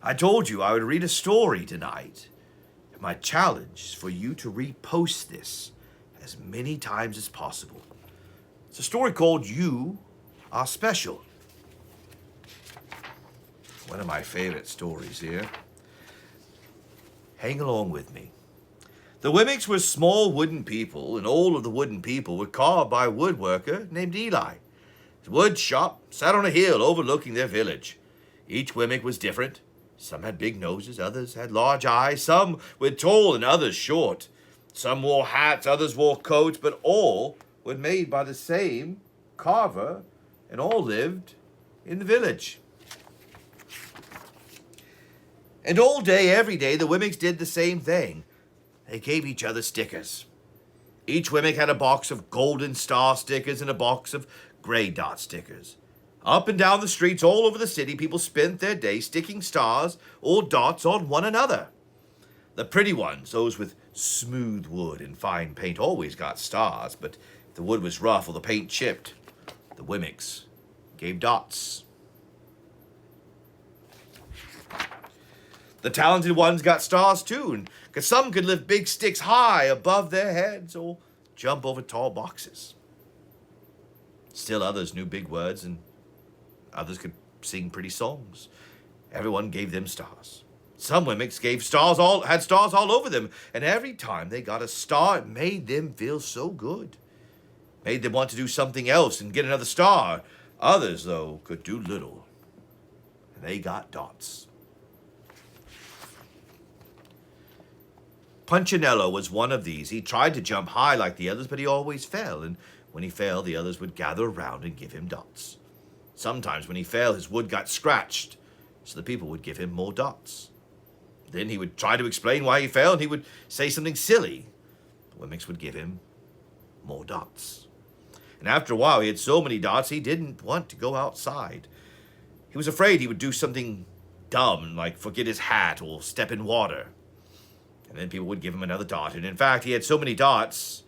I told you I would read a story tonight. My challenge is for you to repost this as many times as possible. It's a story called You Are Special. One of my favorite stories here. Hang along with me. The Wimmicks were small wooden people, and all of the wooden people were carved by a woodworker named Eli. His wood shop sat on a hill overlooking their village. Each Wimmick was different. Some had big noses, others had large eyes, some were tall and others short. Some wore hats, others wore coats, but all were made by the same carver, and all lived in the village. And all day, every day, the Wimmicks did the same thing. They gave each other stickers. Each Wimmick had a box of golden star stickers and a box of gray dot stickers. Up and down the streets all over the city, people spent their day sticking stars or dots on one another. The pretty ones, those with smooth wood and fine paint, always got stars, but if the wood was rough or the paint chipped, the Wimmicks gave dots. The talented ones got stars too, because some could lift big sticks high above their heads or jump over tall boxes. Still others knew big words and others could sing pretty songs. Everyone gave them stars. Some Wimmicks had stars all over them, and every time they got a star, it made them feel so good. Made them want to do something else and get another star. Others, though, could do little, and they got dots. Punchinello was one of these. He tried to jump high like the others, but he always fell, and when he fell, the others would gather around and give him dots. Sometimes when he fell, his wood got scratched, so the people would give him more dots. Then he would try to explain why he fell, and he would say something silly. The Wimmicks would give him more dots. And after a while, he had so many dots, he didn't want to go outside. He was afraid he would do something dumb, like forget his hat or step in water. And then people would give him another dot. And in fact, he had so many dots,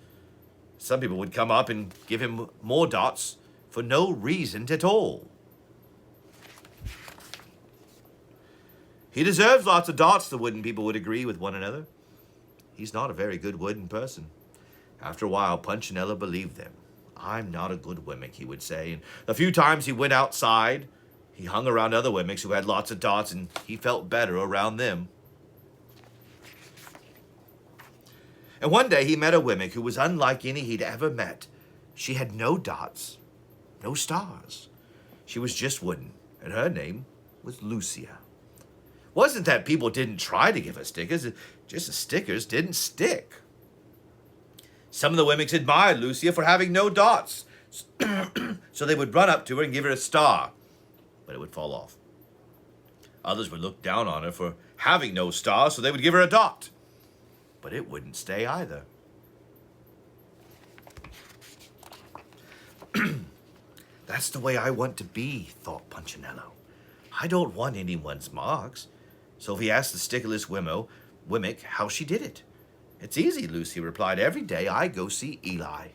some people would come up and give him more dots for no reason at all. He deserves lots of dots, the wooden people would agree with one another. He's not a very good wooden person. After a while, Punchinello believed them. I'm not a good Wimmick, he would say. And a few times he went outside. He hung around other Wimmicks who had lots of dots, and he felt better around them. And one day he met a Wimmick who was unlike any he'd ever met. She had no dots, no stars. She was just wooden, and her name was Lucia. Wasn't that people didn't try to give her stickers, just the stickers didn't stick. Some of the Wimmicks admired Lucia for having no dots, so they would run up to her and give her a star, but it would fall off. Others would look down on her for having no stars, so they would give her a dot, but it wouldn't stay either. That's the way I want to be, thought Punchinello. I don't want anyone's marks. So he asked the stickerless Wimmick how she did it. It's easy, Lucy replied. Every day I go see Eli.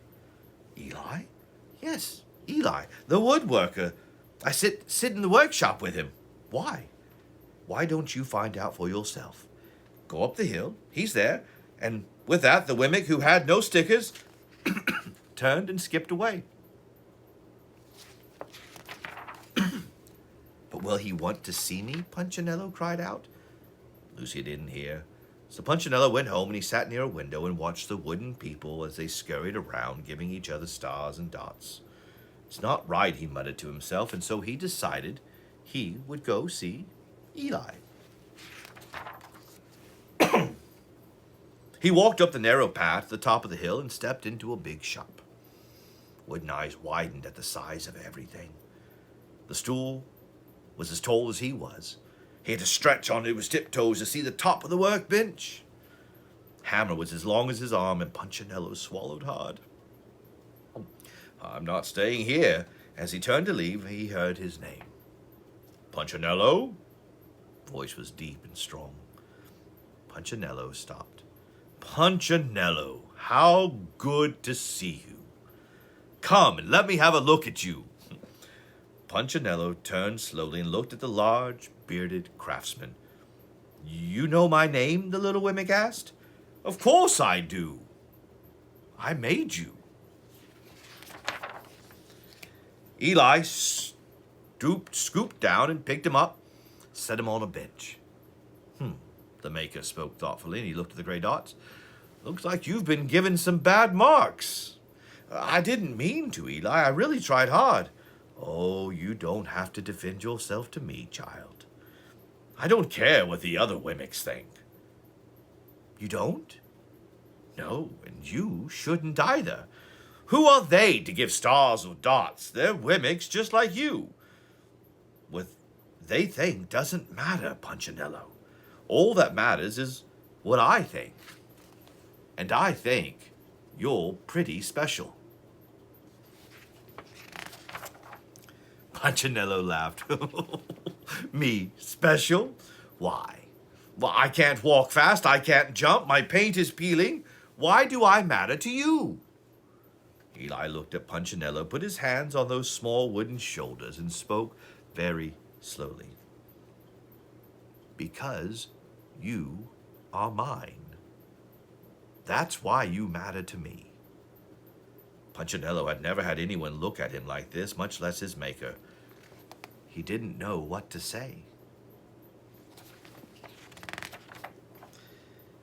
Eli? Yes, Eli, the woodworker. I sit in the workshop with him. Why? Why don't you find out for yourself? Go up the hill. He's there. And with that, the Wimmick who had no stickers turned and skipped away. But will he want to see me? Punchinello cried out. Lucy didn't hear. So Punchinello went home and he sat near a window and watched the wooden people as they scurried around, giving each other stars and dots. It's not right, he muttered to himself, and so he decided he would go see Eli. He walked up the narrow path to the top of the hill and stepped into a big shop. Wooden eyes widened at the size of everything. The stool was as tall as he was. He had to stretch onto his tiptoes to see the top of the workbench. Hammer was as long as his arm, and Punchinello swallowed hard. I'm not staying here. As he turned to leave, he heard his name. Punchinello? Voice was deep and strong. Punchinello stopped. Punchinello, how good to see you. Come and let me have a look at you. Punchinello turned slowly and looked at the large, bearded craftsman. You know my name? The little Wemmick asked. Of course I do. I made you. Eli scooped down and picked him up, set him on a bench. The maker spoke thoughtfully, and he looked at the gray dots. Looks like you've been given some bad marks. I didn't mean to, Eli. I really tried hard. Oh, you don't have to defend yourself to me, child. I don't care what the other Wemmicks think. You don't? No, and you shouldn't either. Who are they to give stars or dots? They're Wemmicks just like you. What they think doesn't matter, Punchinello. All that matters is what I think. And I think you're pretty special. Punchinello laughed. Me special? Why? Well, I can't walk fast. I can't jump. My paint is peeling. Why do I matter to you? Eli looked at Punchinello, put his hands on those small wooden shoulders, and spoke very slowly. Because you are mine. That's why you matter to me. Punchinello had never had anyone look at him like this, much less his maker. He didn't know what to say.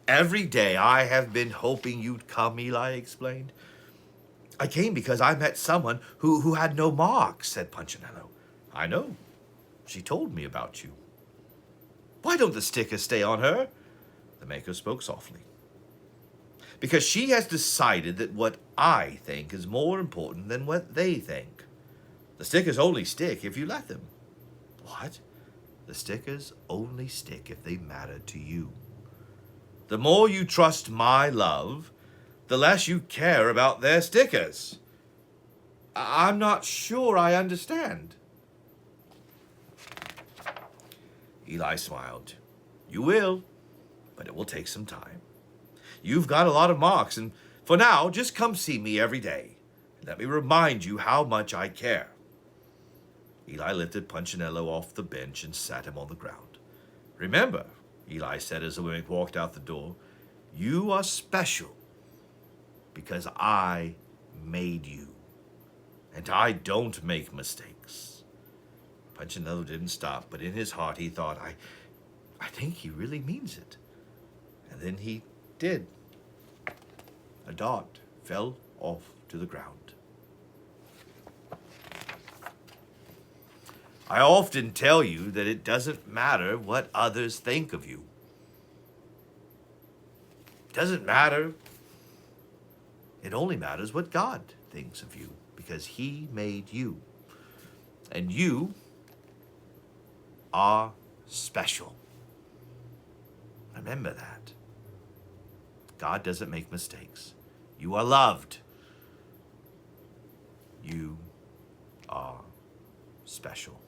Every day I have been hoping you'd come, Eli explained. I came because I met someone who had no marks, said Punchinello. I know. She told me about you. Why don't the stickers stay on her? The maker spoke softly. Because she has decided that what I think is more important than what they think. The stickers only stick if you let them. What? The stickers only stick if they matter to you. The more you trust my love, the less you care about their stickers. I'm not sure I understand. Eli smiled. You will, but it will take some time. You've got a lot of marks, and for now, just come see me every day. And let me remind you how much I care. Eli lifted Punchinello off the bench and sat him on the ground. Remember, Eli said as the Wemmick walked out the door, you are special because I made you. And I don't make mistakes. Punchinello didn't stop, but in his heart he thought, I think he really means it. And then he did. A dot fell off to the ground. I often tell you that it doesn't matter what others think of you. It doesn't matter. It only matters what God thinks of you, because he made you. And you are special. Remember that. God doesn't make mistakes. You are loved. You are special.